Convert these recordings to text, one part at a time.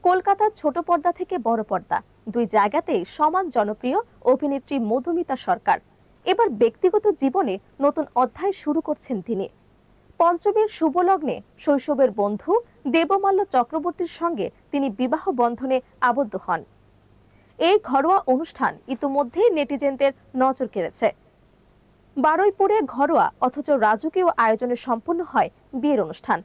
কলকাতার ছোট পর্দা থেকে বড় পর্দা দুই জায়গাতেই সমান জনপ্রিয় অভিনেত্রী মধুমিতা সরকার এবার ব্যক্তিগত জীবনে নতুন অধ্যায় শুরু করছেন তিনি। পঞ্চমীর শুভ লগ্নে শৈশবের বন্ধু দেবমাল্য চক্রবর্তীর সঙ্গে তিনি বিবাহ বন্ধনে আবদ্ধ হন। এই ঘরোয়া অনুষ্ঠান ইতিমধ্যেই নেটিজেনদের নজর কেড়েছে। বারুইপুরে ঘরোয়া অথচ রাজকীয় আয়োজনে সম্পন্ন হয় বিয়ের অনুষ্ঠান।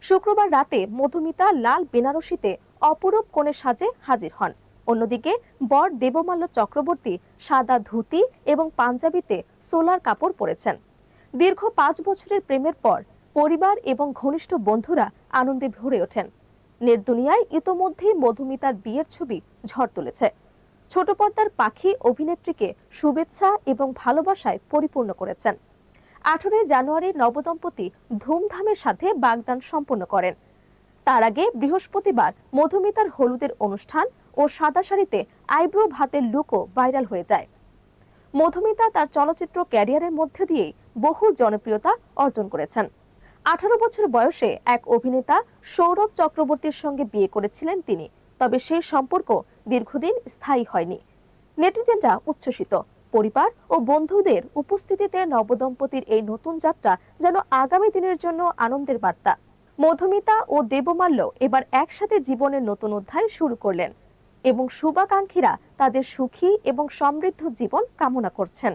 শুক্রবার রাতে মধুমিতা লাল বেনারসিতে অপরূপ কোণে সাজে হাজির হন। অন্যদিকে বর দেবমাল্য চক্রবর্তী সাদা ধুতি এবং পাঞ্জাবিতে সোলার কাপড় পরেছেন। দীর্ঘ 5 বছরের প্রেমের পর পরিবার এবং ঘনিষ্ঠ বন্ধুরা আনন্দে ভরে ওঠেন। নেট দুনিয়ায় ইতোমধ্যেই মধুমিতার বিয়ের ছবি ঝড় তুলেছে। ছোট পর্দার পাখি অভিনেত্রীকে শুভেচ্ছা এবং ভালোবাসায় পরিপূর্ণ করেছেন। 18 জানুয়ারি নবদম্পতি ধুমধামের সাথে বাগদান সম্পন্ন করেন। তার আগে বৃহস্পতিবার মধুমিতার হলুদের অনুষ্ঠান ও সাদা শাড়িতে আইব্রো ভাতের লুকও ভাইরাল হয়ে যায়। মধুমিতা তার চলচ্চিত্র ক্যারিয়ারের মধ্যে দিয়েই বহু জনপ্রিয়তা অর্জন করেছেন। 18 বছর বয়সে এক অভিনেতা সৌরভ চক্রবর্তীর সঙ্গে বিয়ে করেছিলেন তিনি, তবে সেই সম্পর্ক দীর্ঘদিন স্থায়ী হয়নি। নেটিজেনরা উচ্ছ্বসিত। পরিবার ও বন্ধুদের উপস্থিতিতে নবদম্পতির এই নতুন যাত্রা যেন আগামী দিনের জন্য আনন্দের বার্তা। মধুমিতা ও দেবমাল্য এবার একসাথে জীবনের নতুন অধ্যায় শুরু করলেন এবং শুভাকাঙ্ক্ষীরা তাদের সুখী এবং সমৃদ্ধ জীবন কামনা করছেন।